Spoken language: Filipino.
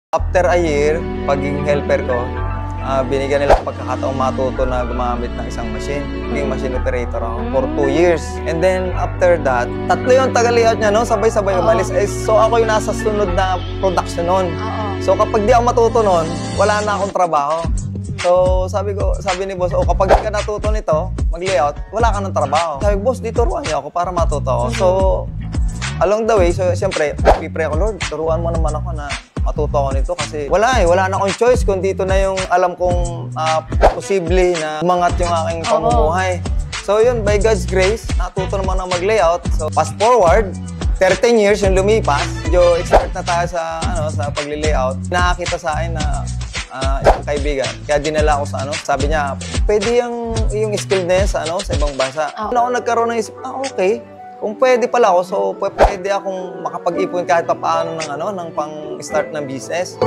After a year, pagiging helper ko, binigyan nila pagkakataong matuto na gumamit ng isang machine. Naging machine operator ako for 2 years. And then after that, tatlo yung taga-layout niya, no? Sabay-sabay umalis. So ako yung nasa sunod na production nun. So kapag di ako matuto nun, wala na akong trabaho. So sabi ni boss, kapag di ka natuto nito, mag-layout, wala ka ng trabaho. Sabi, boss, di turuan niyo ako para matuto ako. So along the way, so siyempre, pipray ako, Lord, turuan mo naman ako na matuto ako nito kasi wala na akong choice kung dito na yung alam kong posible na umangat yung aking pamumuhay. So yun, by God's grace, natuto naman ako mag-layout. So fast forward, 13 years yung lumipas, medyo expert na tayo sa pagli-layout. Nakakita sa akin na isang kaibigan, kaya dinala ako sa sabi niya, pwede yung skill na yan sa ibang bansa. Ako nagkaroon ng isip, okay. Kung pwede pala ako, so pwede akong makapag-ipon kahit pa paano ng pang-start ng business.